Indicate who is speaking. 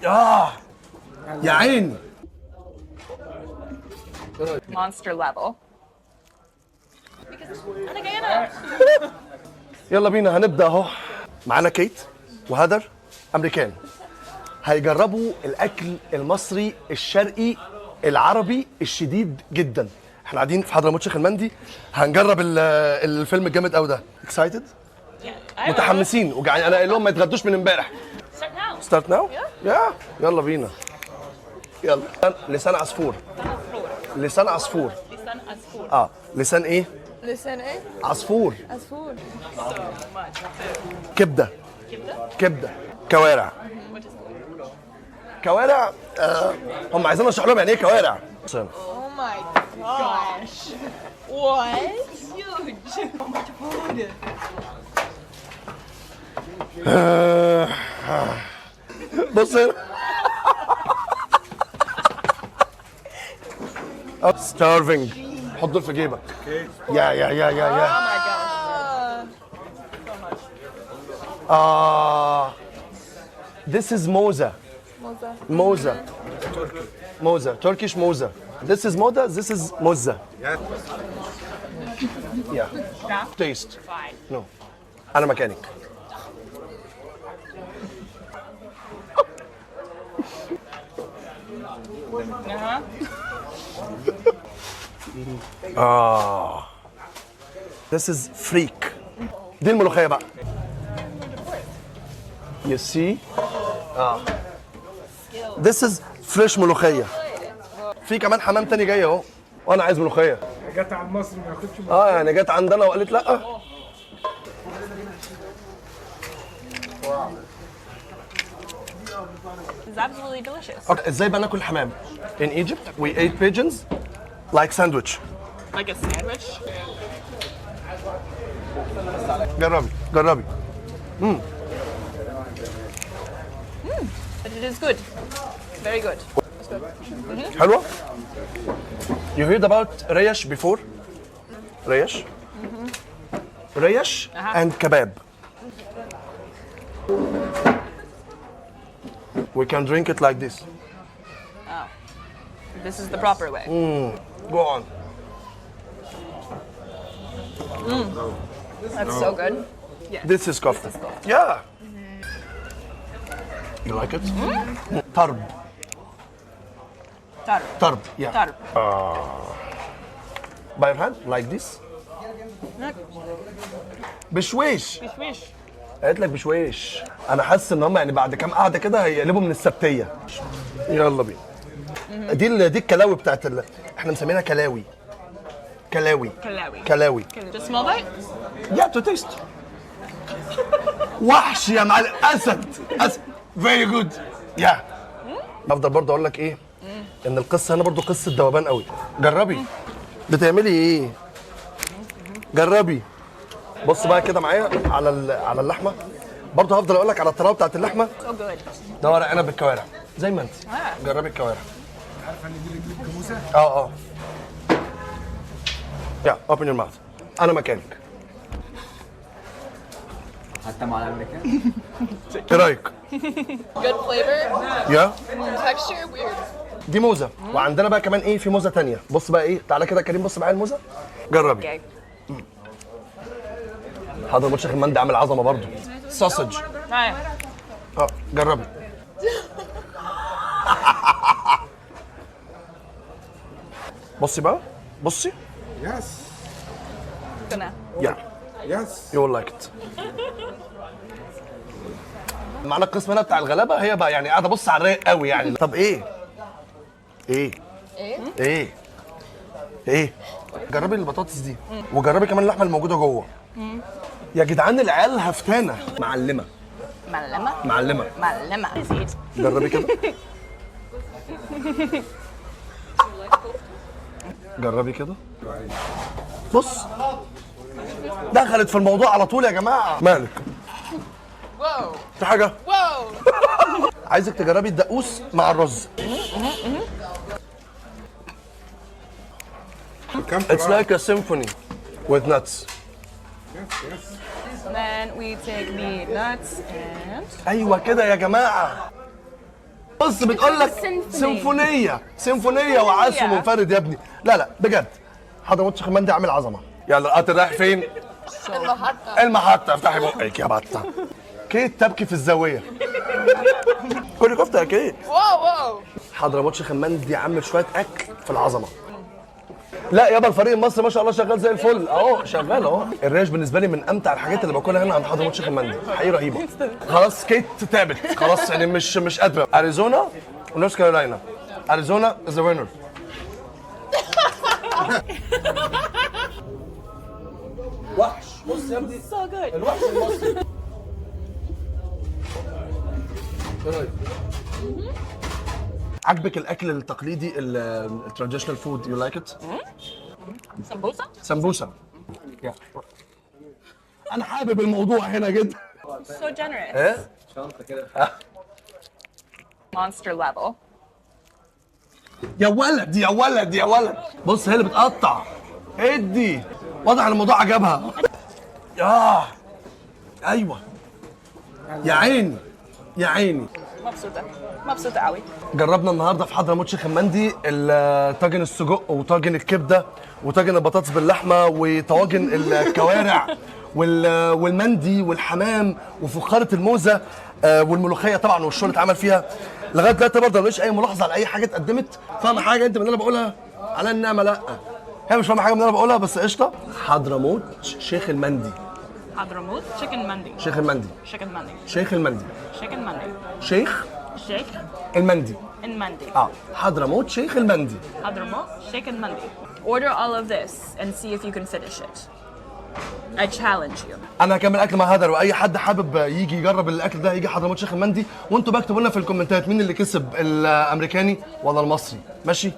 Speaker 1: يا عيني.
Speaker 2: Monster level. أنا جاية.
Speaker 1: يلا بينا هنبدا اهو. معانا كيت وهدر امريكان هيجربوا الاكل المصري الشرقي العربي الشديد جدا. احنا قاعدين في حضرموت شيخ المندي هنجرب الفيلم الجامد قوي ده. اكسايتد؟ متحمسين وجعانين. انا قايل لهم ما يتغدوش من امبارح. ستارت ناو؟ يلا بينا. يلا. لسان عصفور. لسان عصفور.
Speaker 2: لسان عصفور.
Speaker 1: لسان ايه؟
Speaker 3: لسان ايه؟
Speaker 1: عصفور.
Speaker 3: عصفور.
Speaker 1: كبده. كبده. كوارع. كوارع. هم عايزين اشرح لهم يعني ايه كوارع.
Speaker 3: Oh my gosh. What? Huge. So much food.
Speaker 1: بص هنا. starving. حط دول في جيبك. يا
Speaker 3: Oh my gosh.
Speaker 1: This is moza.
Speaker 3: Moza.
Speaker 1: Moza. Turkish moza. This is moza. This is moza. Yeah. Taste.
Speaker 2: Fine.
Speaker 1: No. أنا مكانك. This is freak. دي الملوخية بقى. You see? This is fresh ملوخية. في كمان حمام تاني جاي اهو وانا عايز ملوخية.
Speaker 4: جت على المصري ما ياخدش
Speaker 1: يعني جت عندنا وقالت لا.
Speaker 2: It's absolutely delicious.
Speaker 1: Okay. ازاي بقى ناكل الحمام؟ In Egypt we ate pigeons like sandwich.
Speaker 2: Like a sandwich.
Speaker 1: جربي.
Speaker 2: But it is good. Very good.
Speaker 1: حلوة؟ You heard about ريش before? ريش؟ ريش and kebab. We can drink it like this.
Speaker 2: This is the proper way.
Speaker 1: Go on.
Speaker 2: That's so good.
Speaker 1: This is kofta. Yeah. You like it? طرب. طرب. Yeah.
Speaker 2: Tarb.
Speaker 1: By your hand like this. بشويش.
Speaker 2: Fish.
Speaker 1: قالت لك بشويش. انا حاسس ان هم يعني بعد كام قعده كده هيقلبوا من السبتيه. يلا بينا. دي الكلاوي بتاعت احنا مسمينها كلاوي. كلاوي.
Speaker 2: Just small bite?
Speaker 1: Yeah, to taste. وحش يا معلم. اسد. Very good. Yeah. بفضل برضه اقول لك ايه؟ ان القصه هنا برضه قصه ذوبان قوي. جربي. بتعملي ايه؟ جربي. بص بقى كده معايا على اللحمه. برضه هفضل اقول لك على الطراوه بتاعت اللحمه.
Speaker 2: So good.
Speaker 1: ده ورق عنب بالكوارع زي ما انت. جربي الكوارع.
Speaker 4: عارفه ان دي اللي بتجيب كموسه؟
Speaker 1: يا open your mouth. انا مكانك.
Speaker 5: حتى مع الامريكان.
Speaker 1: ايه رايك؟
Speaker 3: Good flavor.
Speaker 1: يا
Speaker 3: Texture weird.
Speaker 1: دي موزه وعندنا بقى كمان ايه في موزه تانية. بص بقى ايه. تعالى كده يا كريم بص معايا الموزه. جربي.
Speaker 2: Okay.
Speaker 1: حضرموت شيخ المندي عامل عظمه برضه. ساسج.
Speaker 2: Hi.
Speaker 1: جربي. بصي بقى. بصي.
Speaker 4: يس
Speaker 2: Gonna.
Speaker 1: يا
Speaker 4: يس
Speaker 1: يو لايك ات. معانا القسم هنا بتاع الغلابه هي بقى يعني قاعده بص على الرايق قوي يعني. طب ايه؟ جربي البطاطس دي وجربي كمان اللحمه الموجوده جوه. يا جدعان العيال هفتانه. معلمه. جربي كده. جربي كده. بص دخلت في الموضوع على طول يا جماعه. مالك؟
Speaker 3: Whoa.
Speaker 1: في حاجه؟
Speaker 3: Whoa.
Speaker 1: عايزك تجربي الدقوس مع الرز. It's like a symphony with nuts.
Speaker 2: Then we take the nuts and
Speaker 1: ايوه كده يا جماعه. بص بتقول لك سيمفونيه وعزف منفرد يا ابني. لا لا بجد حضرموت شيخ المندي عامل عظمه. يلا القطر رايح فين؟ المحطه. افتحي بقك يا بطه. كيت تبكي في الزاويه. كل كفته يا كيت.
Speaker 3: Whoa, whoa.
Speaker 1: حضرموت شيخ المندي عامل شويه اكل في العظمه. لا يابا الفريق المصري ما شاء الله شغال زي الفل اهو شغال اهو. الريش بالنسبه لي من امتع الحاجات اللي باكلها هنا عند حضرموت شيخ المندي، حقيقي رهيبه. خلاص كيت تعبت خلاص يعني مش قادره. اريزونا ونورث كارولاينا. اريزونا از ذا وينر. وحش بص يا ابني
Speaker 2: So good.
Speaker 1: الوحش المصري. عجبك الاكل التقليدي التراديشنال فود يو لايك ات؟
Speaker 2: Sambusa?
Speaker 1: سمبوسه. انا حابب الموضوع هنا جدا.
Speaker 2: So generous.
Speaker 1: ايه؟
Speaker 5: شنطة كده.
Speaker 2: Monster level.
Speaker 1: يا ولد يا ولد يا ولد بص هي اللي بتقطع. ادي واضح ان الموضوع عجبها. ايوه يا عيني يا عيني.
Speaker 2: مبسوطة قوي.
Speaker 1: جربنا النهارده في حضرموت شيخ المندي طاجن السجق وطاجن الكبده وطاجن البطاطس باللحمه وطواجن الكوارع والمندي والحمام وفخاره الموزه والملوخيه طبعا والشغل اللي اتعمل فيها. لغايه دلوقتي برضه مفيش اي ملاحظه على اي حاجه اتقدمت. فاهمه حاجه انت من اللي انا بقولها؟ على النعمه لا. هي مش فاهمه حاجه من اللي انا بقولها بس قشطه. حضرموت شيخ المندي.
Speaker 2: حضرموت chicken mandi.
Speaker 1: شيخ المندي.
Speaker 2: Chicken mandi.
Speaker 1: شيخ المندي.
Speaker 2: Chicken mandi.
Speaker 1: شيخ
Speaker 2: Sheikh
Speaker 1: المندي.
Speaker 2: and mandi.
Speaker 1: حضرموت شيخ المندي.
Speaker 2: Hadramaut chicken mandi. Order all of this and see if you can finish it. I challenge you.
Speaker 1: انا هكمل اكل مع هدر واي حد حابب يجي يجرب الاكل ده يجي حضرموت شيخ المندي. وانتوا بقى اكتبوا لنا في الكومنتات مين اللي كسب الامريكاني ولا المصري. ماشي؟